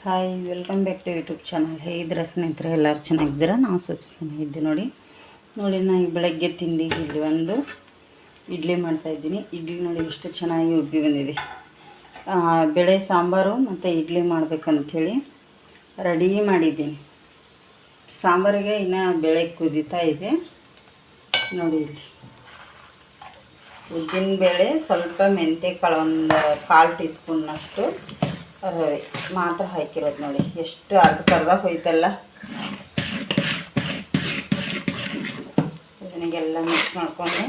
Hi, welcome back to YouTube channel. ಹೇಗಿದ್ದೀರಾ ಸ್ನೇಹಿತರೆ? ಎಲ್ಲರೂ ಚೆನ್ನಾಗಿದ್ದೀರಾ? ನಾವು ಚೆನ್ನಾಗಿದ್ದೆ ನೋಡಿ. ನಾನು ಈಗ ಬೆಳಗ್ಗೆ ತಿಂಡಿಗೆ ಇಲ್ಲಿ ಒಂದು ಇಡ್ಲಿ ಮಾಡ್ತಾಯಿದ್ದೀನಿ. ಇಡ್ಲಿ ನೋಡಿ ಎಷ್ಟು ಚೆನ್ನಾಗಿ ಉಬ್ಬಿ ಬಂದಿದೆ. ಬೇಳೆ ಸಾಂಬಾರು ಮತ್ತು ಇಡ್ಲಿ ಮಾಡಬೇಕಂಥೇಳಿ ರೆಡಿ ಮಾಡಿದ್ದೀನಿ. ಸಾಂಬಾರಿಗೆ ಇನ್ನು ಬೇಳೆ ಕುದೀತಾ ಇದೆ ನೋಡಿ. ಇಲ್ಲಿ ಉದ್ದಿನ ಬೇಳೆ, ಸ್ವಲ್ಪ ಮೆಂತ್ಯ ಕಾಳು, ಒಂದು 1/4 ಟೀ ಸ್ಪೂನ್ನಷ್ಟು ಮಾತ್ರ ಹಾಕಿರೋದು ನೋಡಿ. ಎಷ್ಟು ಅರ್ಧ ಹೋಯ್ತಲ್ಲ. ಇದನ್ನೆಲ್ಲ ಮಿಕ್ಸ್ ಮಾಡಿಕೊಂಡು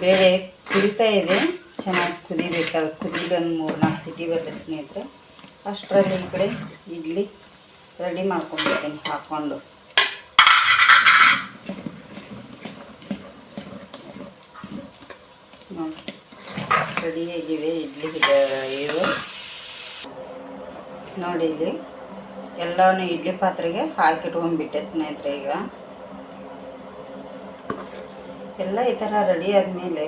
ಬೇಳೆ ಕುದೀತಾ ಇದೆ, ಚೆನ್ನಾಗಿ ಕುದಿಬೇಕಾದ್ರೆ ಕುದಿದೊಂದು 3-4 ಸಿಟಿ ಬರ್ತದೆ ಸ್ನೇಹಿತರೆ. ಅಷ್ಟರಲ್ಲಿ ಈ ಕಡೆ ಇಡ್ಲಿ ರೆಡಿ ಮಾಡ್ಕೊಂಡಿರ್ತೀನಿ ಹಾಕ್ಕೊಂಡು. ನೋಡಿ ರೆಡಿಯಾಗಿವೆ ಇಡ್ಲಿ. ಇದು ನೋಡಿ, ಇಲ್ಲಿ ಎಲ್ಲನೂ ಇಡ್ಲಿ ಪಾತ್ರೆಗೆ ಹಾಕಿಟ್ಕೊಂಡ್ಬಿಟ್ಟೆ ಸ್ನೇಹಿತರೆ. ಈಗ ಎಲ್ಲ ಈ ಥರ ರೆಡಿ ಆದಮೇಲೆ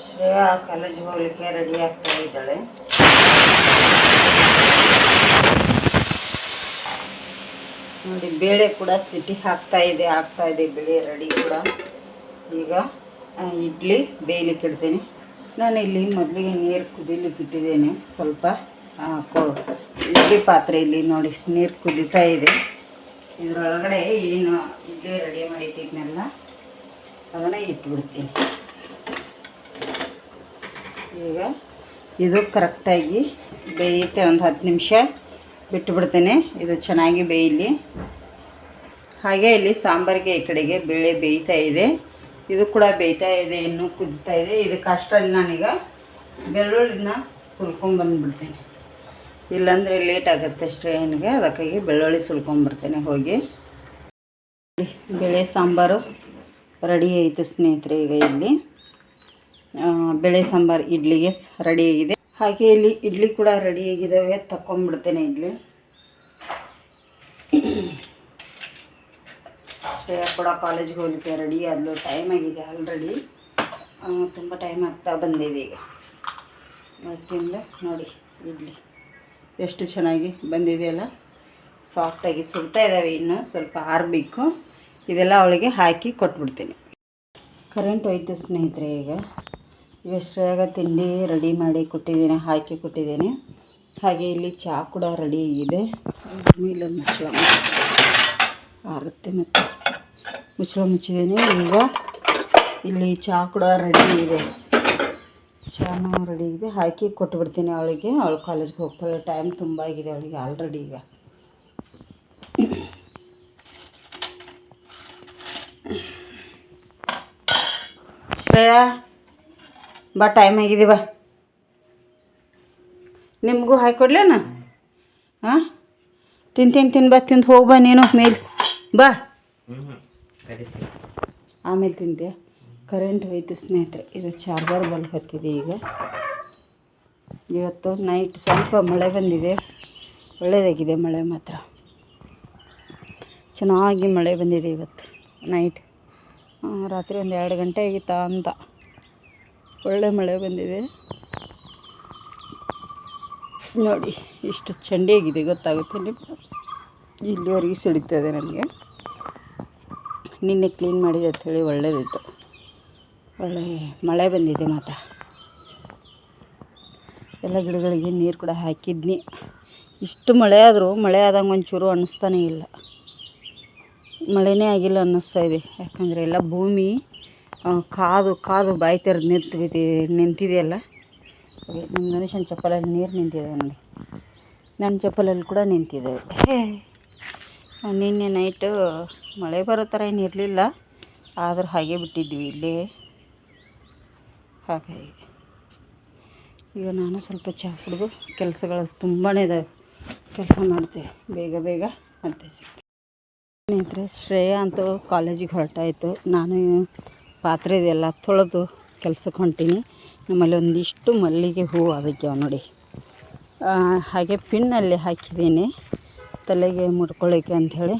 ಶ್ರೇಯಾ ಕಾಲೇಜಿಗೆ ಹೋಗ್ಲಿಕ್ಕೆ ರೆಡಿ ಆಗ್ತಾ ಇದ್ದಾಳೆ. ನೋಡಿ, ಬೇಳೆ ಕೂಡ ಸಿಟಿ ಆಗ್ತಾ ಇದೆ ಬೇಳೆ ರೆಡಿ ಕೂಡ. ಈಗ ಇಡ್ಲಿ ಬೇಯಲಿಕ್ಕೆ ಇಡ್ತೀನಿ. ನಾನು ಇಲ್ಲಿ ಮೊದಲಿಗೆ ನೀರು ಕುದಿಲಿಕ್ಕೆ ಇಟ್ಟಿದ್ದೇನೆ. ಸ್ವಲ್ಪ ಇಡ್ಲಿ ಪಾತ್ರೆಯಲ್ಲಿ ನೋಡಿ ನೀರು ಕುದೀತಾ ಇದೆ. ಇದರೊಳಗಡೆ ಏನು ಇಡ್ಲಿ ರೆಡಿ ಮಾಡಿಟ್ಟಿದ್ನೆಲ್ಲ ಅದನ್ನು ಇಟ್ಬಿಡ್ತೀನಿ. ಈಗ ಇದು ಕರೆಕ್ಟಾಗಿ ಬೇಯುತ್ತೆ. ಒಂದು 10 ನಿಮಿಷ ಬಿಟ್ಟುಬಿಡ್ತೇನೆ, ಇದು ಚೆನ್ನಾಗಿ ಬೇಯಲಿ. ಹಾಗೆ ಇಲ್ಲಿ ಸಾಂಬಾರಿಗೆ ಈ ಕಡೆಗೆ ಬೇಳೆ ಬೇಯ್ತಾ ಇದೆ, ಇದು ಕೂಡ ಬೇಯ್ತಾ ಇದೆ, ಇನ್ನೂ ಕುದೀತಾ ಇದೆ. ಇದಕ್ಕೆ ಅಷ್ಟರಲ್ಲಿ ನಾನೀಗ ಬೆಳ್ಳುಳ್ಳಿನ ಸುಲ್ಕೊಂಡ್ಬಂದುಬಿಡ್ತೇನೆ, ಇಲ್ಲಾಂದರೆ ಲೇಟ್ ಆಗುತ್ತೆ ಶ್ರೇಯನಿಗೆ. ಅದಕ್ಕಾಗಿ ಬೆಳ್ಳುಳ್ಳಿ ಸುಲ್ಕೊಂಡ್ಬರ್ತೇನೆ ಹೋಗಿ. ಬೇಳೆ ಸಾಂಬಾರು ರೆಡಿ ಆಯಿತು ಸ್ನೇಹಿತರೆ. ಈಗ ಇಲ್ಲಿ ಬೇಳೆ ಸಾಂಬಾರು ಇಡ್ಲಿಗೆ ರೆಡಿಯಾಗಿದೆ. ಹಾಗೆ ಇಲ್ಲಿ ಇಡ್ಲಿ ಕೂಡ ರೆಡಿಯಾಗಿದ್ದಾವೆ, ತಗೊಂಡ್ಬಿಡ್ತೇನೆ ಇಡ್ಲಿ. ಶ್ರೇಯಾ ಕೂಡ ಕಾಲೇಜಿಗೆ ಹೋಗಲಿಕ್ಕೆ ರೆಡಿ ಆದಲು. ಟೈಮ್ ಆಗಿದೆ ಆಲ್ರೆಡಿ, ತುಂಬ ಟೈಮ್ ಆಗ್ತಾ ಬಂದಿದೆ. ಈಗ ಇವತ್ತಿಂದ ನೋಡಿ ಇಡ್ಲಿ ಎಷ್ಟು ಚೆನ್ನಾಗಿ ಬಂದಿದೆಯಲ್ಲ, ಸಾಫ್ಟಾಗಿ ಸುಡ್ತಾ ಇದ್ದಾವೆ. ಇನ್ನು ಸ್ವಲ್ಪ ಆರಬೇಕು. ಇದೆಲ್ಲ ಅವಳಿಗೆ ಹಾಕಿ ಕೊಟ್ಬಿಡ್ತೀನಿ. ಕರೆಂಟ್ ಹೋಯ್ತು ಸ್ನೇಹಿತರೆ. ಈಗ ಶ್ರೇಯಾಗ ತಿಂಡಿ ರೆಡಿ ಮಾಡಿ ಕೊಟ್ಟಿದ್ದೀನಿ, ಹಾಕಿ ಕೊಟ್ಟಿದ್ದೀನಿ. ಹಾಗೆ ಇಲ್ಲಿ ಚಹಾ ಕೂಡ ರೆಡಿ ಆಗಿದೆ. ಮೇಲೆ ಮುಚ್ಚಳ ಆರುತ್ತೆ, ಮತ್ತು ಮುಚ್ಚಳ ಮುಚ್ಚಿದ್ದೀನಿ. ಈಗ ಇಲ್ಲಿ ಚಹಾ ಕೂಡ ರೆಡಿ ಇದೆ, ಚಹಾನೂ ರೆಡಿ ಇದೆ, ಹಾಕಿ ಕೊಟ್ಬಿಡ್ತೀನಿ ಅವಳಿಗೆ. ಅವಳು ಕಾಲೇಜ್ಗೆ ಹೋಗ್ತಾಳೆ, ಟೈಮ್ ತುಂಬ ಆಗಿದೆ ಅವಳಿಗೆ ಆಲ್ರೆಡಿ. ಈಗ ಶ್ರೇಯಾ ಬಾ, ಟೈಮ್ ಆಗಿದೆ, ಬಾ. ನಿಮಗೂ ಹಾಕಿಕೊಡ್ಲೇನ? ಹಾಂ, ತಿನ್ ಬಾ, ತಿಂದು ಹೋಗಿ ಬಾ ನೀನು ಮೇಲೆ ಬಾ. ಆಮೇಲೆ ತಿಂತೆ. ಕರೆಂಟ್ ಹೋಯ್ತು ಸ್ನೇಹಿತರೆ. ಇದು ಚಾರ್ಜರ್ ಬಲ್ಬ್ ಹತ್ತಿದೆ. ಈಗ ಇವತ್ತು ನೈಟ್ ಸ್ವಲ್ಪ ಮಳೆ ಬಂದಿದೆ, ಒಳ್ಳೆಯದಾಗಿದೆ ಮಳೆ ಮಾತ್ರ. ಚೆನ್ನಾಗಿ ಮಳೆ ಬಂದಿದೆ ಇವತ್ತು ನೈಟ್. ರಾತ್ರಿ ಒಂದು 2 ಗಂಟೆ ಆಗಿತ್ತಾ ಅಂತ ಒಳ್ಳೆ ಮಳೆ ಬಂದಿದೆ ನೋಡಿ. ಇಷ್ಟು ಚಂಡಿಯಾಗಿದೆ ಗೊತ್ತಾಗುತ್ತೆ ನಿಮ್ಗೆ. ಇಲ್ಲಿವರೆಗೆ ಸಿಡಿತದೆ ನನಗೆ. ನಿನ್ನೆ ಕ್ಲೀನ್ ಮಾಡಿದೆ ಅಂಥೇಳಿ ಒಳ್ಳೆಯದಿತ್ತು. ಒಳ್ಳೆ ಮಳೆ ಬಂದಿದೆ ಮಾತ್ರ. ಎಲ್ಲ ಗಿಡಗಳಿಗೆ ನೀರು ಕೂಡ ಹಾಕಿದ್ನಿ. ಇಷ್ಟು ಮಳೆ ಆದರೂ ಮಳೆ ಆದಂಗೆ ಒಂಚೂರು ಅನ್ನಿಸ್ತಾನೇ ಇಲ್ಲ, ಮಳೆನೇ ಆಗಿಲ್ಲ ಅನ್ನಿಸ್ತಾ ಇದೆ. ಯಾಕಂದರೆ ಎಲ್ಲ ಭೂಮಿ ಕಾದು ಬಾಯಿ ತೆರೆದು ನಿಂತಿದೆಯಲ್ಲ. ನಿಮ್ಮ ಗಣೇಶನ ಚಪ್ಪಲಲ್ಲಿ ನೀರು ನಿಂತಿದೆ ನೋಡಿ, ನನ್ನ ಚಪ್ಪಲಲ್ಲಿ ಕೂಡ ನಿಂತಿದೆ. ನಿನ್ನೆ ನೈಟು ಮಳೆ ಬರೋ ಥರ ಏನು ಇರಲಿಲ್ಲ, ಆದರೂ ಹಾಗೆ ಬಿಟ್ಟಿದ್ವಿ ಇಲ್ಲೇ. ಹಾಗಾಗಿ ಈಗ ನಾನು ಸ್ವಲ್ಪ ಚಹಾ ಕುಡಿದು ಕೆಲಸಗಳು ತುಂಬಾ ಇದ್ದಾವೆ, ಕೆಲಸ ಮಾಡ್ತೇವೆ ಬೇಗ ಮತ್ತೆ ಸ್ನೇಹಿತರೆ. ಶ್ರೇಯಾ ಅಂತೂ ಕಾಲೇಜಿಗೆ ಹೊರಟಾಯಿತು. ನಾನು ಪಾತ್ರೆ ಇದೆಲ್ಲ ತೊಳೆದು ಕೆಲಸಕ್ಕೆ ಹೊಂಟೀನಿ. ನಮ್ಮಲ್ಲಿ ಒಂದಿಷ್ಟು ಮಲ್ಲಿಗೆ ಹೂವು ಅದಕ್ಕೆ ನೋಡಿ, ಹಾಗೆ ಪಿನ್ನಲ್ಲಿ ಹಾಕಿದ್ದೀನಿ ತಲೆಗೆ ಮುಡ್ಕೊಳ್ಳೋಕ್ಕೆ ಅಂಥೇಳಿ.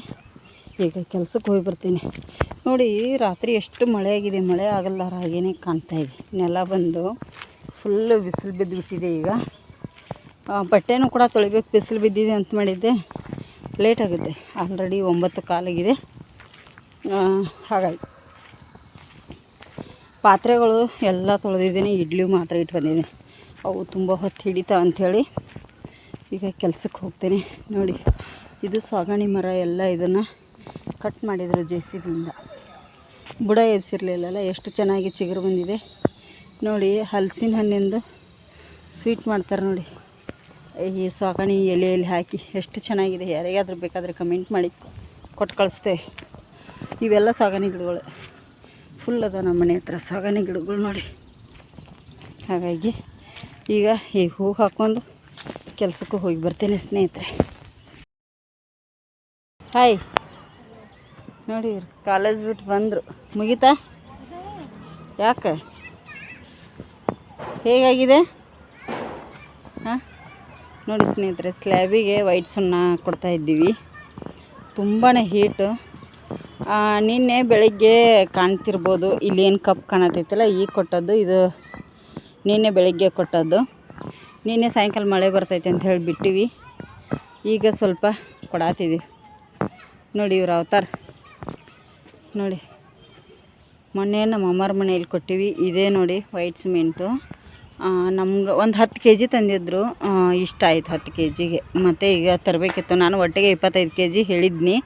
ಈಗ ಕೆಲಸಕ್ಕೆ ಹೋಗಿ ಬರ್ತೀನಿ ನೋಡಿ. ರಾತ್ರಿ ಎಷ್ಟು ಮಳೆ ಆಗಿದೆ, ಮಳೆ ಆಗಲ್ಲಾರ ಹಾಗೇ ಕಾಣ್ತಾಯಿದೆ. ನೆಲ ಬಂದು ಫುಲ್ಲು ಬಿಸಿಲು ಬಿದ್ದುಬಿಟ್ಟಿದೆ ಈಗ. ಬಟ್ಟೆನೂ ಕೂಡ ತೊಳಿಬೇಕು, ಬಿಸಿಲು ಬಿದ್ದಿದೆ ಅಂತ ಮಾಡಿದ್ದೆ, ಲೇಟ್ ಆಗುತ್ತೆ. ಆಲ್ರೆಡಿ 9 ಕಾಲಾಗಿದೆ. ಹಾಗಾಗಿ ಪಾತ್ರೆಗಳು ಎಲ್ಲ ತೊಳೆದಿದ್ದೀನಿ, ಇಡ್ಲಿ ಮಾತ್ರ ಇಟ್ಟು ಬಂದಿದ್ದೀನಿ. ಅವು ತುಂಬ ಹೊತ್ತು ಹಿಡಿತಾವ ಅಂಥೇಳಿ ಈಗ ಕೆಲಸಕ್ಕೆ ಹೋಗ್ತೇನೆ. ನೋಡಿ, ಇದು ಸಾಗಣಿ ಮರ ಎಲ್ಲ ಇದನ್ನು ಕಟ್ ಮಾಡಿದರು JCBಯಿಂದ. ಬುಡ ಎಬ್ಸಿರಲಿಲ್ಲಲ್ಲ, ಎಷ್ಟು ಚೆನ್ನಾಗಿ ಚಿಗುರು ಬಂದಿದೆ ನೋಡಿ. ಹಲಸಿನ ಹಣ್ಣಿಂದು ಸ್ವೀಟ್ ಮಾಡ್ತಾರೆ ನೋಡಿ, ಈ ಸಾಗಣಿ ಎಲೆಯಲ್ಲಿ ಹಾಕಿ ಎಷ್ಟು ಚೆನ್ನಾಗಿದೆ. ಯಾರಿಗಾದ್ರೂ ಬೇಕಾದರೆ ಕಮೆಂಟ್ ಮಾಡಿ ಕೊಟ್ಟು ಕಳಿಸ್ತೇವೆ. ಇವೆಲ್ಲ ಸಾಗಣಿ ಗಿಡಗಳು ಫುಲ್ ಅದ ನಮ್ಮ ಮನೆ ಹತ್ರ, ಸಾಗಣಿ ಗಿಡಗಳು ನೋಡಿ. ಹಾಗಾಗಿ ಈಗ ಈ ಹೂ ಹಾಕ್ಕೊಂಡು ಕೆಲಸಕ್ಕೂ ಹೋಗಿ ಬರ್ತೇನೆ ಸ್ನೇಹಿತರೆ. ಹಾಯ್ ನೋಡಿ, ಕಾಲೇಜ್ ಬಿಟ್ಟು ಬಂದರು. ಮುಗೀತಾ? ಯಾಕೆ, ಹೇಗಾಗಿದೆ? ಹಾಂ ನೋಡಿ ಸ್ನೇಹಿತರೆ, ಸ್ಲ್ಯಾಬಿಗೆ ವೈಟ್ ಸುಣ್ಣ ಕೊಡ್ತಾಯಿದ್ದೀವಿ. ತುಂಬಾ ಹೀಟು. ನಿನ್ನೆ ಬೆಳಗ್ಗೆ ಕಾಣ್ತಿರ್ಬೋದು, ಇಲ್ಲೇನು ಕಪ್ ಕಾಣತೈತಲ್ಲ, ಈಗ ಕೊಟ್ಟದ್ದು ಇದು. ನಿನ್ನೆ ಬೆಳಗ್ಗೆ ಕೊಟ್ಟದ್ದು. ನಿನ್ನೆ ಸಾಯಂಕಾಲ ಮಳೆ ಬರ್ತೈತೆ ಅಂತ ಹೇಳಿ ಬಿಟ್ಟಿವಿ. ಈಗ ಸ್ವಲ್ಪ ಕೊಡಾತಿದ್ದೀವಿ ನೋಡಿ. ಇವ್ರು ಅವತಾರ ನೋಡಿ, ಮೊನ್ನೆ ನಮ್ಮ ಅಮ್ಮರ ಮನೆಯಲ್ಲಿ ಕೊಟ್ಟಿವಿ. ಇದೇ ನೋಡಿ ವೈಟ್ ಸಿಮೆಂಟು. ನಮ್ಗೆ ಒಂದು 10 kg ತಂದಿದ್ರು. ಇಷ್ಟ ಆಯ್ತು 10 kgಗೆ. ಮತ್ತು ಈಗ ತರಬೇಕಿತ್ತು. ನಾನು ಒಟ್ಟಿಗೆ 25 kg ಹೇಳಿದ್ನಿ,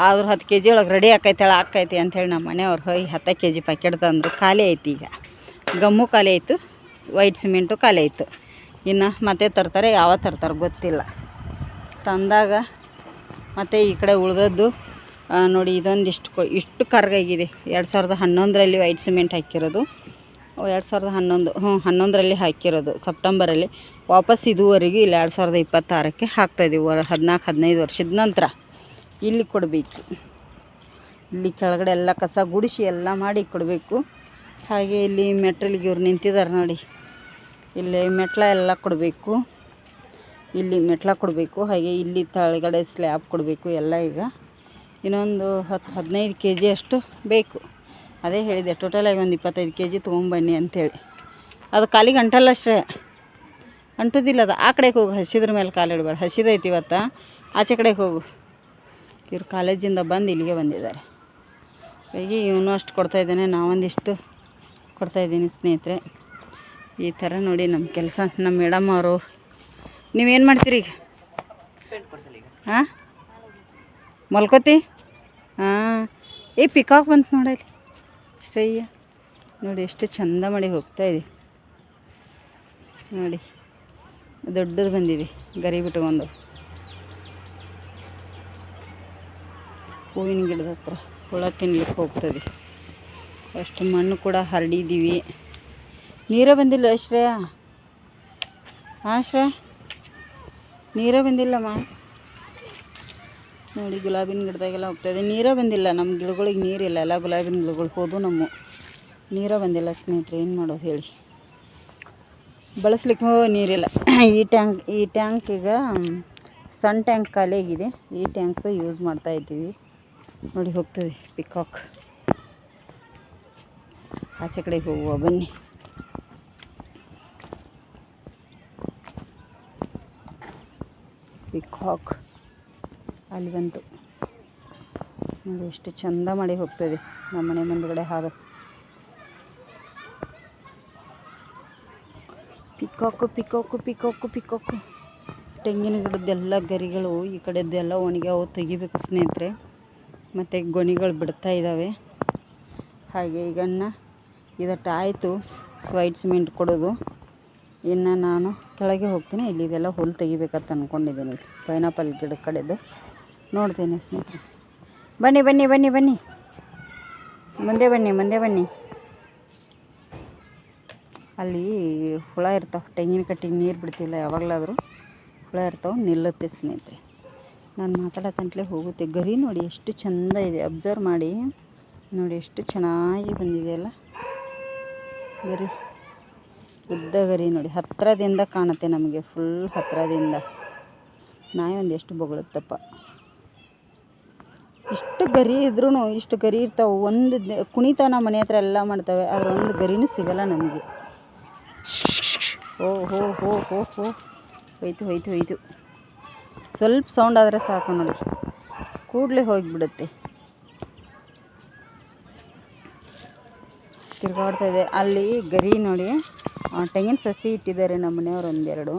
ಆದ್ರೆ 10 kg ಒಳಗೆ ರೆಡಿ ಆಕೈತಿ ಅಂಥೇಳಿ ನಮ್ಮ ಮನೆಯವ್ರು 10 kg ಪ್ಯಾಕೆಟ್ ತಂದರು. ಖಾಲಿ ಐತಿ ಈಗ. ಗಮ್ಮು ಖಾಲಿ ಆಯಿತು, ವೈಟ್ ಸಿಮೆಂಟು ಖಾಲಿ ಆಯಿತು. ಇನ್ನು ಮತ್ತೆ ತರ್ತಾರೆ, ಯಾವತ್ತು ತರ್ತಾರೆ ಗೊತ್ತಿಲ್ಲ. ತಂದಾಗ ಮತ್ತು ಈ ಕಡೆ ಉಳಿದದ್ದು ನೋಡಿ, ಇದೊಂದಿಷ್ಟು ಇಷ್ಟು ಕರ್ಗಾಗಿದೆ. 2011ರಲ್ಲಿ ವೈಟ್ ಸಿಮೆಂಟ್ ಹಾಕಿರೋದು. 2011ರಲ್ಲಿ ಹಾಕಿರೋದು ಸೆಪ್ಟೆಂಬರಲ್ಲಿ. ವಾಪಸ್ ಇದುವರೆಗೂ ಇಲ್ಲಿ 2026ಕ್ಕೆ ಹಾಕ್ತಾಯಿದ್ದೀವಿ. 14-15 ವರ್ಷದ ನಂತರ ಇಲ್ಲಿ ಕೊಡಬೇಕು. ಇಲ್ಲಿ ಕೆಳಗಡೆ ಎಲ್ಲ ಕಸ ಗುಡಿಸಿ ಎಲ್ಲ ಮಾಡಿ ಕೊಡಬೇಕು. ಹಾಗೆ ಇಲ್ಲಿ ಮೆಟ್ರಲಿಗೆ ಇವ್ರು ನಿಂತಿದ್ದಾರೆ ನೋಡಿ, ಇಲ್ಲಿ ಮೆಟ್ಲ ಎಲ್ಲ ಕೊಡಬೇಕು. ಇಲ್ಲಿ ಮೆಟ್ಲ ಕೊಡಬೇಕು. ಹಾಗೆ ಇಲ್ಲಿ ಕೆಳಗಡೆ ಸ್ಲ್ಯಾಬ್ ಕೊಡಬೇಕು ಎಲ್ಲ. ಈಗ ಇನ್ನೊಂದು 10-15 kg ಅಷ್ಟು ಬೇಕು. ಅದೇ ಹೇಳಿದೆ, ಟೋಟಲಾಗಿ ಒಂದು 25 kg ತೊಗೊಂಬನ್ನಿ ಅಂಥೇಳಿ. ಅದು ಕಾಲಿಗೆ ಅಂಟಲ್ಲಷ್ಟೇ, ಅಂಟೋದಿಲ್ಲ ಅದು. ಆ ಕಡೆಗೆ ಹೋಗು, ಹಸಿದ್ರ ಮೇಲೆ ಕಾಲಿಡಬೇಡ. ಹಸಿದೈತಿ ಇವತ್ತು, ಆಚೆ ಕಡೆಗೆ ಹೋಗು. ಇವ್ರು ಕಾಲೇಜಿಂದ ಬಂದು ಇಲ್ಲಿಗೆ ಬಂದಿದ್ದಾರೆ. ಹಾಗೆ ಇವನು ಅಷ್ಟು ಕೊಡ್ತಾಯಿದ್ದಾನೆ, ನಾವೊಂದಿಷ್ಟು ಕೊಡ್ತಾಯಿದ್ದೀನಿ ಸ್ನೇಹಿತರೆ. ಈ ಥರ ನೋಡಿ ನಮ್ಮ ಕೆಲಸ. ನಮ್ಮ ಮೇಡಮ್ ಅವರು, ನೀವೇನು ಮಾಡ್ತೀರಿ ಈಗ? ಹಾಂ, ಮಲ್ಕೋತಿ? ಹಾಂ, ಪಿಕಾಕ್ ಬಂತು ನೋಡಲ್ಲಿ ಶ್ರೇಯ. ನೋಡಿ ಎಷ್ಟು ಚಂದ ಮಾಡಿ ಹೋಗ್ತಾಯಿದೆ ನೋಡಿ. ದೊಡ್ಡದು ಬಂದಿದೆ, ಗರಿ ಬಿಟ್ಕೊಂಡು. ಹೂವಿನ ಗಿಡದ ಹತ್ರ ಹುಳ ತಿನ್ಲಿಕ್ಕೆ ಹೋಗ್ತದೆ. ಅಷ್ಟು ಮಣ್ಣು ಕೂಡ ಹರಡಿದ್ದೀವಿ. ನೀರೇ ಬಂದಿಲ್ಲ ಶ್ರೇಯ. ಹಾಂ ಶ್ರೇಯ, ನೀರೇ ಬಂದಿಲ್ಲಮ್ಮ ನೋಡಿ. ಗುಲಾಬಿನ ಗಿಡದಾಗೆಲ್ಲ ಹೋಗ್ತಾಯಿದೆ, ನೀರೇ ಬಂದಿಲ್ಲ. ನಮ್ಮ ಗಿಡಗಳಿಗೆ ನೀರಿಲ್ಲ, ಎಲ್ಲ ಗುಲಾಬಿನ ಗಿಡಗಳು ಹೋದು. ನಮ್ಮ ನೀರೇ ಬಂದಿಲ್ಲ ಸ್ನೇಹಿತರೆ. ಏನು ಮಾಡೋದು ಹೇಳಿ, ಬಳಸ್ಲಿಕ್ಕೆ ನೀರಿಲ್ಲ. ಈ ಟ್ಯಾಂಕ್ ಈಗ ಸಣ್ಣ ಟ್ಯಾಂಕ್ ಖಾಲಿ ಆಗಿದೆ. ಈ ಟ್ಯಾಂಕ್ ಯೂಸ್ ಮಾಡ್ತಾಯಿದ್ದೀವಿ ನೋಡಿ. ಹೋಗ್ತದೆ ಪಿಕಾಕ್. ಆಚೆ ಕಡೆ ಹೋಗುವ ಬನ್ನಿ. ಪಿಕಾಕ್ ಅಲ್ಲಿ ಬಂತು ನೋಡಿ, ಎಷ್ಟು ಚಂದ ಮಾಡಿ ಹೋಗ್ತದೆ ನಮ್ಮ ಮನೆ ಮುಂದುಗಡೆ ಹಾದು. Peacock peacock peacock peacock. ತೆಂಗಿನ ಗಿಡದ್ದೆಲ್ಲ ಗರಿಗಳು ಈ ಕಡೆದ್ದೆಲ್ಲ ಒಣಗ್ಯಾವು, ತೆಗಿಬೇಕು ಸ್ನೇಹಿತರೆ. ಮತ್ತು ಗೊನೆಗಳು ಬಿಡ್ತಾ ಇದ್ದಾವೆ. ಹಾಗೆ ಈಗ ಇದಟ್ಟು ಆಯಿತು ವೈಟ್ ಸಿಮೆಂಟ್ ಕೊಡೋದು. ಇನ್ನು ನಾನು ಕೆಳಗೆ ಹೋಗ್ತೀನಿ. ಇಲ್ಲಿ ಇದೆಲ್ಲ ಹುಲ್ಲು ತೆಗಿಬೇಕಂತ ಅಂದ್ಕೊಂಡಿದ್ದೀನಿ. ಪೈನಾಪಲ್ ಗಿಡ ಕಡೆದು ನೋಡ್ತೀನಿ ಸ್ನೇಹಿತರೆ. ಬನ್ನಿ ಬನ್ನಿ ಬನ್ನಿ ಬನ್ನಿ, ಮುಂದೆ ಬನ್ನಿ ಮುಂದೆ ಬನ್ನಿ. ಅಲ್ಲಿ ಹುಳ ಇರ್ತಾವೆ, ತೆಂಗಿನ ಕಟ್ಟಿಗೆ ನೀರು ಬಿಡ್ತಿಲ್ಲ ಯಾವಾಗಲಾದರೂ. ಹುಳ ಇರ್ತಾವೆ, ನಿಲ್ಲುತ್ತೆ ಸ್ನೇಹಿತರೆ. ನಾನು ಮಾತಾಡೋತಂಟ್ಲೆ ಹೋಗುತ್ತೆ. ಗರಿ ನೋಡಿ ಎಷ್ಟು ಚೆಂದ ಇದೆ, ಅಬ್ಸರ್ವ್ ಮಾಡಿ ನೋಡಿ ಎಷ್ಟು ಚೆನ್ನಾಗಿ ಬಂದಿದೆ ಅಲ್ಲ ಗರಿ. ಉದ್ದ ಗರಿ ನೋಡಿ, ಹತ್ತಿರದಿಂದ ಕಾಣುತ್ತೆ ನಮಗೆ, ಫುಲ್ ಹತ್ತಿರದಿಂದ. ನಾಯಿ ಒಂದು ಎಷ್ಟು ಬೊಗಳುತ್ತಪ್ಪ. ಇಷ್ಟು ಗರಿ ಇದ್ರೂ ಇಷ್ಟು ಗರಿ ಇರ್ತಾವೆ. ಒಂದು ಕುಣಿತಾವೆ, ನಮ್ಮ ಮನೆ ಹತ್ರ ಎಲ್ಲ ಮಾಡ್ತವೆ, ಆದರೆ ಒಂದು ಗರಿನೂ ಸಿಗಲ್ಲ ನಮಗೆ. ಓ ಹೋ ಹೋ ಹೋ ಹೋ ಹೋಯ್ತು ಹೋಯ್ತು ಹೋಯ್ತು. ಸ್ವಲ್ಪ ಸೌಂಡ್ ಆದರೆ ಸಾಕು ನೋಡಿ, ಕೂಡಲೇ ಹೋಗಿಬಿಡುತ್ತೆ. ತಿರ್ಗಾಡ್ತಾ ಇದೆ. ಅಲ್ಲಿ ಗರಿ ನೋಡಿ, ತೆಂಗಿನ ಸಸಿ ಇಟ್ಟಿದ್ದಾರೆ ನಮ್ಮ ಮನೆಯವರು ಒಂದೆರಡು.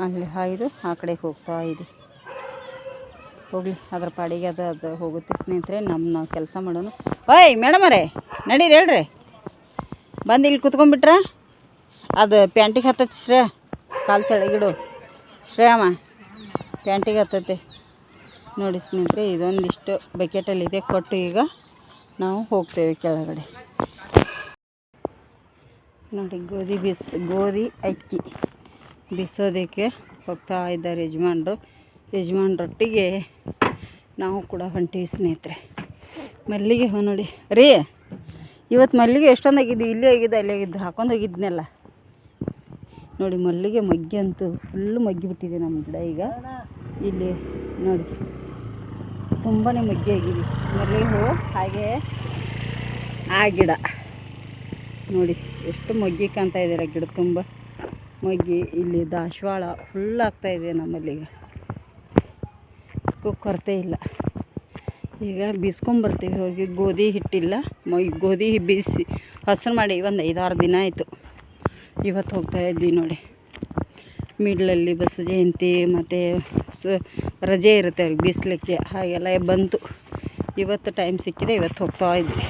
ಅಲ್ಲಿ ಹಾಯ್ದು ಆ ಕಡೆ ಹೋಗ್ತಾ ಇದೆ. ಹೋಗಲಿ, ಅದ್ರ ಪಾಡಿಗೆ ಅದು ಹೋಗುತ್ತೆ ಸ್ನೇಹಿತರೆ. ನಾವು ಕೆಲಸ ಮಾಡೋಣ. ಓಯ್ ಮೇಡಮರೇ, ನಡೀರಿ ಹೇಳ್ರಿ. ಬಂದು ಇಲ್ಲಿ ಕುತ್ಕೊಂಡ್ಬಿಟ್ರ ಅದು ಪ್ಯಾಂಟಿಗೆ ಹತ್ತತ್ತೆ. ಶ್ರೇಯ ಕಾಲು ತೆಳಗಿಡು. ಶ್ರೇಯಮ್ಮ ಪ್ಯಾಂಟಿಗೆ ಹತ್ತತ್ತೆ ನೋಡಿ ಸ್ನೇಹಿತರೆ. ಇದೊಂದಿಷ್ಟು ಬಕೆಟಲ್ಲಿದೆ, ಕೊಟ್ಟು ಈಗ ನಾವು ಹೋಗ್ತೇವೆ ಕೆಳಗಡೆ ನೋಡಿ. ಗೋಧಿ ಅಕ್ಕಿ ಬಿಸೋದಕ್ಕೆ ಹೋಗ್ತಾ ಇದ್ದಾರೆ ಯಜಮಾನ್ರೊಟ್ಟಿಗೆ ನಾವು ಕೂಡ ಹೊಂಟೀವಿ ಸ್ನೇಹಿತರೆ. ಮಲ್ಲಿಗೆ ಹೂ ನೋಡಿ ರೀ, ಇವತ್ತು ಮಲ್ಲಿಗೆ ಎಷ್ಟೊಂದು ಆಗಿದ್ದು, ಇಲ್ಲೇ ಆಗಿದ್ದು ಅಲ್ಲೇ ಆಗಿದ್ದು ಹಾಕೊಂಡು ಹೋಗಿದ್ನಲ್ಲ ನೋಡಿ. ಮಲ್ಲಿಗೆ ಮಗ್ಗಿ ಅಂತೂ ಫುಲ್ಲು ಮಗ್ಗಿಬಿಟ್ಟಿದೆ ನಮ್ಮ ಗಿಡ. ಈಗ ಇಲ್ಲಿ ನೋಡಿ ತುಂಬಾ ಮಗ್ಗಿ ಆಗಿದೆ ಮಲ್ಲಿಗೆ ಹೂ. ಹಾಗೆ ಆ ಗಿಡ ನೋಡಿ ಎಷ್ಟು ಮಗ್ಗಿ ಕಾಣ್ತಾ ಇದ್ದಾರೆ, ಗಿಡ ತುಂಬ ಮಗ್ಗಿ. ಇಲ್ಲಿ ದಾಸವಾಳ ಫುಲ್ ಆಗ್ತಾಯಿದೆ ನಮ್ಮಲ್ಲಿಗ, ಕೊರತೆ ಇಲ್ಲ. ಈಗ ಬೀಸ್ಕೊಂಬರ್ತೀವಿ ಹೋಗಿ. ಗೋಧಿ ಹಿಟ್ಟಿಲ್ಲ, ಗೋಧಿ ಬೀಸಿ ಹಸರು ಮಾಡಿ ಒಂದು 5-6 ದಿನ ಆಯಿತು. ಇವತ್ತು ಹೋಗ್ತಾ ಇದ್ವಿ ನೋಡಿ. ಮಿಡ್ಲಲ್ಲಿ ಬಸವ ಜಯಂತಿ ಮತ್ತು ರಜೆ ಇರುತ್ತೆ ಅವ್ರಿಗೆ ಬೀಸಲಿಕ್ಕೆ, ಹಾಗೆಲ್ಲ ಬಂತು. ಇವತ್ತು ಟೈಮ್ ಸಿಕ್ಕಿದೆ, ಇವತ್ತು ಹೋಗ್ತಾ ಇದ್ವಿ.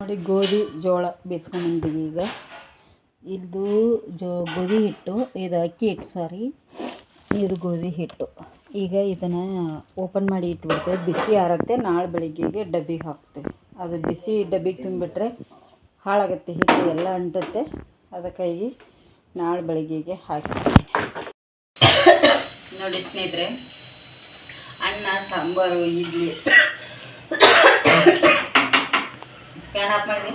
ನೋಡಿ ಗೋಧಿ ಜೋಳ ಬೇಯಿಸ್ಕೊಂಡ್ಬಂದಿದ್ದೀವಿ. ಈಗ ಇದು ಗೋಧಿ ಹಿಟ್ಟು, ಇದು ಅಕ್ಕಿ ಹಿಟ್ಟು, ಸಾರಿ ಇದು ಗೋಧಿ ಹಿಟ್ಟು. ಈಗ ಇದನ್ನು ಓಪನ್ ಮಾಡಿ ಇಟ್ಬಿಡ್ತೇವೆ, ಬಿಸಿ ಆರುತ್ತೆ. ನಾಳೆ ಬೆಳಿಗ್ಗೆಗೆ ಡಬ್ಬಿಗೆ ಹಾಕ್ತೇವೆ. ಅದು ಬಿಸಿ ಡಬ್ಬಿಗೆ ತುಂಬಿಬಿಟ್ರೆ ಹಾಳಾಗುತ್ತೆ, ಹಿಟ್ಟು ಎಲ್ಲ ಅಂಟುತ್ತೆ. ಅದಕ್ಕಾಗಿ ನಾಳೆ ಬೆಳಿಗ್ಗೆಗೆ ಹಾಕ್ತೀವಿ ನೋಡಿ ಸ್ನೇಹಿತರೆ. ಅನ್ನ ಸಾಂಬಾರು ಇಡ್ಲಿ ಫ್ಯಾನ್ ಆಫ್ ಮಾಡಿದೆ.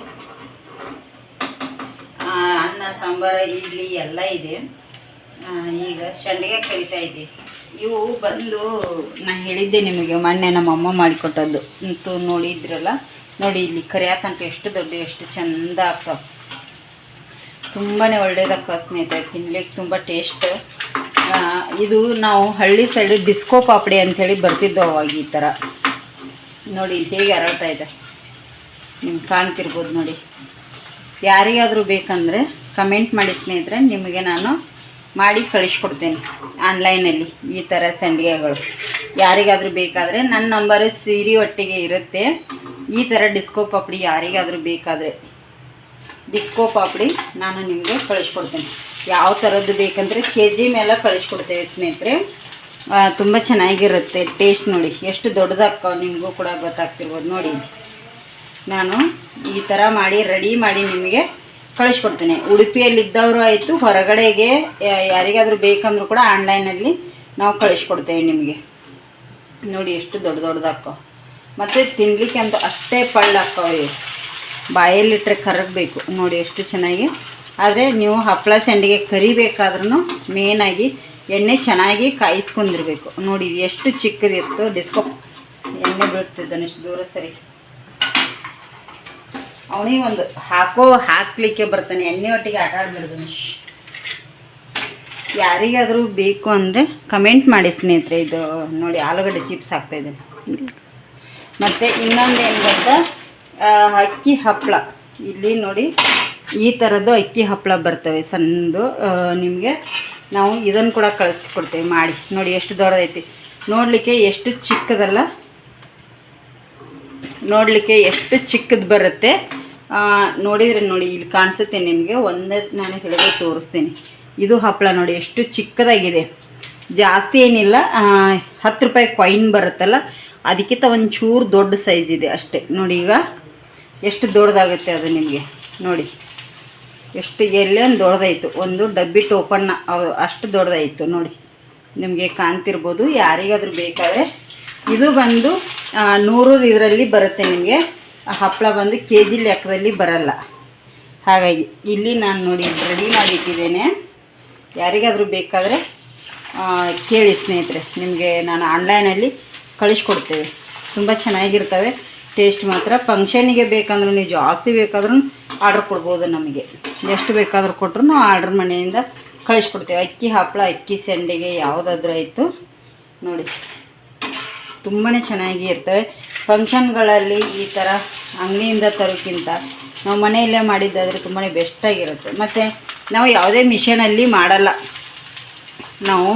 ಅನ್ನ ಸಾಂಬಾರು ಇಡ್ಲಿ ಎಲ್ಲ ಇದೆ. ಈಗ ಸಂಡಿಗೆ ಕರಿತಾ ಇದ್ದೀವಿ. ಇವು ಬಂದು ನಾನು ಹೇಳಿದ್ದೆ ನಿಮಗೆ ಮೊನ್ನೆ ನಮ್ಮ ಅಮ್ಮ ಮಾಡಿಕೊಟ್ಟದ್ದು ಅಂತೂ ನೋಡಿದ್ರಲ್ಲ. ನೋಡಿ ಇಲ್ಲಿ ಕರಿಯಾತಂಕ ಎಷ್ಟು ದೊಡ್ಡ, ಎಷ್ಟು ಚೆಂದ ಆಗ್ತಾವೆ. ತುಂಬಾ ಒಳ್ಳೇದಕ್ಕ ಸ್ನೇಹಿತರೆ, ತಿನ್ಲಿಕ್ಕೆ ತುಂಬ ಟೇಸ್ಟ್. ಇದು ನಾವು ಹಳ್ಳಿ ಸೈಡ್ ಡಿಸ್ಕೋ ಪಾಪಡಿ ಅಂಥೇಳಿ ಬರ್ತಿದ್ದವು ಅವಾಗ. ಈ ಥರ ನೋಡಿ ಹೇಗೆ ಅರಳ್ತಾ ಇದೆ, ನಿಮ್ಗೆ ಕಾಣ್ತಿರ್ಬೋದು ನೋಡಿ. ಯಾರಿಗಾದರೂ ಬೇಕಂದರೆ ಕಮೆಂಟ್ ಮಾಡಿ ಸ್ನೇಹಿತರೆ, ನಿಮಗೆ ನಾನು ಮಾಡಿ ಕಳಿಸ್ಕೊಡ್ತೇನೆ ಆನ್ಲೈನಲ್ಲಿ ಈ ಥರ ಸಂಡಿಗೆಗಳು. ಯಾರಿಗಾದರೂ ಬೇಕಾದರೆ ನನ್ನ ನಂಬರು ಸೀರೆ ಒಟ್ಟಿಗೆ ಇರುತ್ತೆ. ಈ ಥರ ಡಿಸ್ಕೋ ಪಾಪಡಿ ಯಾರಿಗಾದರೂ ಬೇಕಾದರೆ ಡಿಸ್ಕೋ ಪಾಪಡಿ ನಾನು ನಿಮಗೆ ಕಳಿಸ್ಕೊಡ್ತೇನೆ. ಯಾವ ಥರದ್ದು ಬೇಕಂದರೆ KG ಮೇಲೆ ಕಳಿಸ್ಕೊಡ್ತೇವೆ ಸ್ನೇಹಿತರೆ. ತುಂಬ ಚೆನ್ನಾಗಿರುತ್ತೆ ಟೇಸ್ಟ್. ನೋಡಿ ಎಷ್ಟು ದೊಡ್ಡದಾಗ್ತಾವೆ, ನಿಮಗೂ ಕೂಡ ಗೊತ್ತಾಗ್ತಿರ್ಬೋದು. ನೋಡಿ ನಾನು ಈ ಥರ ಮಾಡಿ ರೆಡಿ ಮಾಡಿ ನಿಮಗೆ ಕಳಿಸ್ಕೊಡ್ತೇನೆ. ಉಡುಪಿಯಲ್ಲಿದ್ದವರು ಆಯಿತು, ಹೊರಗಡೆಗೆ ಯಾರಿಗಾದರೂ ಬೇಕಂದ್ರೂ ಕೂಡ ಆನ್ಲೈನಲ್ಲಿ ನಾವು ಕಳಿಸ್ಕೊಡ್ತೇವೆ ನಿಮಗೆ. ನೋಡಿ ಎಷ್ಟು ದೊಡ್ಡದಾಗ್ತಾವೆ, ಮತ್ತು ತಿನ್ನಲಿಕ್ಕೆ ಅಂತೂ ಅಷ್ಟೇ ಪಳ್ಳಾಗ್ತಾವೆ. ಬಾಯಲ್ಲಿಟ್ಟರೆ ಕರಗಬೇಕು ನೋಡಿ ಎಷ್ಟು ಚೆನ್ನಾಗಿ. ಆದರೆ ನೀವು ಹಪ್ಪಳ ಸಂಡಿಗೆ ಕರಿಬೇಕಾದ್ರೂ ಮೇನಾಗಿ ಎಣ್ಣೆ ಚೆನ್ನಾಗಿ ಕಾಯಿಸ್ಕೊಂಡಿರ್ಬೇಕು. ನೋಡಿ ಎಷ್ಟು ಚಿಕ್ಕದಿತ್ತು. ಡಿಸ್ಕೋ ಎಣ್ಣೆ ಬೀಳ್ತಿದ್ದ ಅಷ್ಟು ದೂರ ಸರಿ. ಅವನಿಗೊಂದು ಹಾಕ್ಲಿಕ್ಕೆ ಬರ್ತಾನೆ, ಎಣ್ಣೆ ಒಟ್ಟಿಗೆ ಆಟ ಆಡ್ಬಿಡ್ದು. ಯಾರಿಗಾದರೂ ಬೇಕು ಅಂದರೆ ಕಮೆಂಟ್ ಮಾಡಿ ಸ್ನೇಹಿತರೆ. ಇದು ನೋಡಿ ಆಲೂಗಡ್ಡೆ ಚಿಪ್ಸ್ ಹಾಕ್ತಾಯಿದ್ದೇನೆ. ಮತ್ತು ಇನ್ನೊಂದು ಏನು ಗೊತ್ತಾ, ಅಕ್ಕಿ ಹಪ್ಪಳ. ಇಲ್ಲಿ ನೋಡಿ ಈ ಥರದ್ದು ಅಕ್ಕಿ ಹಪ್ಪಳ ಬರ್ತವೆ ಸಣ್ಣದು. ನಿಮಗೆ ನಾವು ಇದನ್ನು ಕೂಡ ಕಳಿಸ್ಕೊಡ್ತೇವೆ ಮಾಡಿ. ನೋಡಿ ಎಷ್ಟು ದೊಡ್ಡದೈತಿ, ನೋಡಲಿಕ್ಕೆ ಎಷ್ಟು ಚಿಕ್ಕದಲ್ಲ, ನೋಡಲಿಕ್ಕೆ ಎಷ್ಟು ಚಿಕ್ಕದು ಬರುತ್ತೆ. ನೋಡಿದರೆ ನೋಡಿ ಇಲ್ಲಿ ಕಾಣಿಸುತ್ತೆ ನಿಮಗೆ. ಒಂದೇ ನಾನು ಹೇಳಿದ್ರೆ ತೋರಿಸ್ತೀನಿ. ಇದು ಹಪ್ಪಳ ನೋಡಿ ಎಷ್ಟು ಚಿಕ್ಕದಾಗಿದೆ. ಜಾಸ್ತಿ ಏನಿಲ್ಲ, 10 ರೂಪಾಯಿ ಕಾಯಿನ್ ಬರುತ್ತಲ್ಲ ಅದಕ್ಕಿಂತ ಒಂಚೂರು ದೊಡ್ಡ ಸೈಜ್ ಇದೆ ಅಷ್ಟೇ. ನೋಡಿ ಈಗ ಎಷ್ಟು ದೊಡ್ಡದಾಗುತ್ತೆ ಅದು ನಿಮಗೆ. ನೋಡಿ ಎಷ್ಟು ಎಲ್ಲೇನು ದೊಡ್ಡದಾಯಿತು, ಒಂದು ಡಬ್ಬಿ ಟೋಪನ್ನ ಅಷ್ಟು ದೊಡ್ಡದಾಯಿತು ನೋಡಿ. ನಿಮಗೆ ಕಾಣ್ತಿರ್ಬೋದು. ಯಾರಿಗಾದರೂ ಬೇಕಾದರೆ ಇದು ಬಂದು 100 ಇದರಲ್ಲಿ ಬರುತ್ತೆ ನಿಮಗೆ. ಹಪ್ಪಳ ಬಂದು ಕೆ ಜಿ ಲೆಕ್ಕದಲ್ಲಿ ಬರಲ್ಲ. ಹಾಗಾಗಿ ಇಲ್ಲಿ ನಾನು ನೋಡಿ ರೆಡಿ ಮಾಡಿಟ್ಟಿದ್ದೇನೆ. ಯಾರಿಗಾದರೂ ಬೇಕಾದರೆ ಕೇಳಿ ಸ್ನೇಹಿತರೆ, ನಿಮಗೆ ನಾನು ಆನ್ಲೈನಲ್ಲಿ ಕಳಿಸ್ಕೊಡ್ತೇವೆ. ತುಂಬ ಚೆನ್ನಾಗಿರ್ತವೆ, ಟೇಸ್ಟ್ ಮಾತ್ರ. ಫಂಕ್ಷನಿಗೆ ಬೇಕಂದ್ರೂ ನೀವು ಜಾಸ್ತಿ ಬೇಕಾದ್ರೂ ಆರ್ಡ್ರ್ ಕೊಡ್ಬೋದು. ನಮಗೆ ಎಷ್ಟು ಬೇಕಾದರೂ ಕೊಟ್ಟರು ನಾವು ಆರ್ಡ್ರ್ ಮನೆಯಿಂದ ಕಳಿಸ್ಕೊಡ್ತೇವೆ. ಅಕ್ಕಿ ಹಪ್ಪಳ, ಅಕ್ಕಿ ಸಂಡಿಗೆ ಯಾವುದಾದ್ರೂ ಆಯಿತು ನೋಡಿ, ತುಂಬಾ ಚೆನ್ನಾಗಿ ಇರ್ತವೆ. ಫಂಕ್ಷನ್ಗಳಲ್ಲಿ ಈ ಥರ ಅಂಗಡಿಯಿಂದ ತರೋಕ್ಕಿಂತ ನಾವು ಮನೆಯಲ್ಲೇ ಮಾಡಿದ್ದಾದರೆ ತುಂಬಾ ಬೆಸ್ಟಾಗಿರುತ್ತೆ. ಮತ್ತು ನಾವು ಯಾವುದೇ ಮಿಷನಲ್ಲಿ ಮಾಡಲ್ಲ, ನಾವು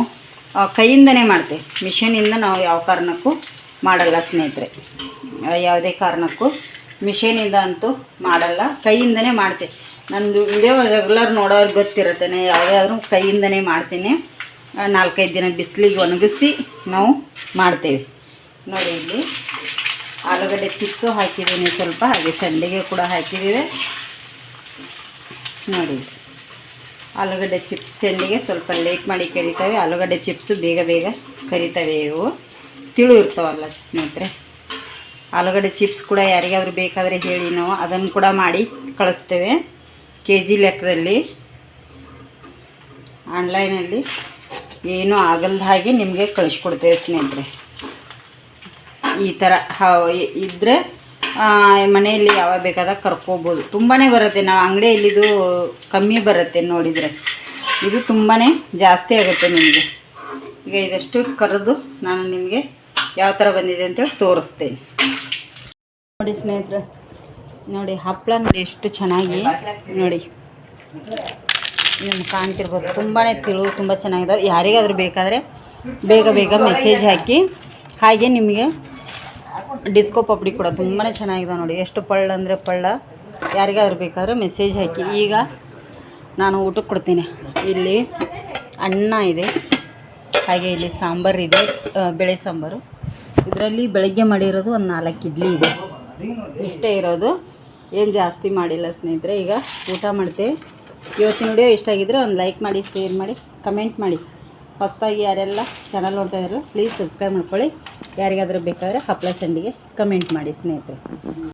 ಕೈಯಿಂದನೇ ಮಾಡ್ತೇವೆ. ಮಿಷನಿಂದ ನಾವು ಯಾವ ಕಾರಣಕ್ಕೂ ಮಾಡಲ್ಲ ಸ್ನೇಹಿತರೆ, ಯಾವುದೇ ಕಾರಣಕ್ಕೂ ಮಿಷನಿಂದ ಅಂತೂ ಮಾಡಲ್ಲ, ಕೈಯಿಂದನೇ ಮಾಡ್ತೇವೆ. ನಂದು ವಿಡಿಯೋ ರೆಗ್ಯುಲರ್ ನೋಡೋರಿಗೆ ಗೊತ್ತಿರುತ್ತೆ, ನಾನು ಯಾವುದಾದ್ರೂ ಕೈಯಿಂದನೇ ಮಾಡ್ತೀನಿ. 4-5 ದಿನ ಬಿಸಿಲಿಗೆ ಒಣಗಿಸಿ ನಾವು ಮಾಡ್ತೇವೆ. ನೋಡಿ ಇಲ್ಲಿ ಆಲೂಗಡ್ಡೆ ಚಿಪ್ಸು ಹಾಕಿದ್ದೀನಿ ಸ್ವಲ್ಪ, ಹಾಗೆ ಸಂಡಿಗೆ ಕೂಡ ಹಾಕಿದ್ದೀವಿ ನೋಡಿ. ಆಲೂಗಡ್ಡೆ ಚಿಪ್ಸ್ ಸಂಡಿಗೆ ಸ್ವಲ್ಪ ಲೇಟ್ ಮಾಡಿ ಕರಿತವೆ. ಆಲೂಗಡ್ಡೆ ಚಿಪ್ಸು ಬೇಗ ಬೇಗ ಕರಿತವೆ. ಇವು ತಿಳು ಇರ್ತಾವಲ್ಲ ಸ್ನೇಹಿತರೆ. ಆಲೂಗಡ್ಡೆ ಚಿಪ್ಸ್ ಕೂಡ ಯಾರಿಗಾದ್ರೂ ಬೇಕಾದರೆ ಹೇಳಿ, ನಾವು ಅದನ್ನು ಕೂಡ ಮಾಡಿ ಕಳಿಸ್ತೇವೆ ಕೆ ಜಿ ಲೆಕ್ಕದಲ್ಲಿ. ಆನ್ಲೈನಲ್ಲಿ ಏನೂ ಆಗಲ್ದ ಹಾಗೆ ನಿಮಗೆ ಕಳಿಸ್ಕೊಡ್ತೇವೆ ಸ್ನೇಹಿತರೆ. ಈ ಥರ ಇದ್ದರೆ ಮನೆಯಲ್ಲಿ ಯಾವಾಗ ಬೇಕಾದಾಗ ಕರ್ಕೋಬೋದು. ತುಂಬಾ ಬರುತ್ತೆ. ನಾವು ಅಂಗಡಿಯಲ್ಲಿದು ಕಮ್ಮಿ ಬರುತ್ತೆ ನೋಡಿದರೆ, ಇದು ತುಂಬಾ ಜಾಸ್ತಿ ಆಗುತ್ತೆ ನಿಮಗೆ. ಈಗ ಇದಷ್ಟು ಕರೆದು ನಾನು ನಿಮಗೆ ಯಾವ ಥರ ಬಂದಿದೆ ಅಂತೇಳಿ ತೋರಿಸ್ತೇನೆ ನೋಡಿ ಸ್ನೇಹಿತರೆ. ನೋಡಿ ಹಪ್ಪಳ ನೋಡಿ ಎಷ್ಟು ಚೆನ್ನಾಗಿ ನೋಡಿ ನಿಮ್ಗೆ ಕಾಣ್ತಿರ್ಬೋದು. ತುಂಬಾ ತಿಳು, ತುಂಬ ಚೆನ್ನಾಗಿದ್ದಾವೆ. ಯಾರಿಗಾದ್ರೂ ಬೇಕಾದರೆ ಬೇಗ ಬೇಗ ಮೆಸೇಜ್ ಹಾಕಿ. ಹಾಗೆ ನಿಮಗೆ ಡಿಸ್ಕೋ ಪಪಡಿ ಕೂಡ ತುಂಬಾ ಚೆನ್ನಾಗಿದೆ ನೋಡಿ, ಎಷ್ಟು ಪಳ್ಳ ಅಂದರೆ ಪಳ್ಳ. ಯಾರಿಗಾದ್ರೂ ಬೇಕಾದರೆ ಮೆಸೇಜ್ ಹಾಕಿ. ಈಗ ನಾನು ಊಟಕ್ಕೆ ಕೊಡ್ತೀನಿ. ಇಲ್ಲಿ ಅನ್ನ ಇದೆ, ಹಾಗೆ ಇಲ್ಲಿ ಸಾಂಬಾರಿದೆ, ಬೇಳೆ ಸಾಂಬಾರು. ಇದರಲ್ಲಿ ಬೆಳಗ್ಗೆ ಮಾಡಿರೋದು ಒಂದು 4 ಇಡ್ಲಿ ಇದೆ, ಇಷ್ಟೇ ಇರೋದು, ಏನು ಜಾಸ್ತಿ ಮಾಡಿಲ್ಲ ಸ್ನೇಹಿತರೆ. ಈಗ ಊಟ ಮಾಡ್ತೇವೆ. ಇವತ್ತಿನ ವಿಡಿಯೋ ಇಷ್ಟ ಆಗಿದ್ರೆ ಒಂದು ಲೈಕ್ ಮಾಡಿ, ಶೇರ್ ಮಾಡಿ, ಕಮೆಂಟ್ ಮಾಡಿ. ಹೊಸದಾಗಿ ಯಾರೆಲ್ಲ ಚಾನಲ್ ನೋಡ್ತಾ ಇದ್ದಾರಲ್ಲ ಪ್ಲೀಸ್ ಸಬ್ಸ್ಕ್ರೈಬ್ ಮಾಡ್ಕೊಳ್ಳಿ. ಯಾರಿಗಾದರೂ ಬೇಕಾದರೆ ಹಪ್ಪಳ ಸಂಡಿಗೆ ಕಮೆಂಟ್ ಮಾಡಿ ಸ್ನೇಹಿತರೆ.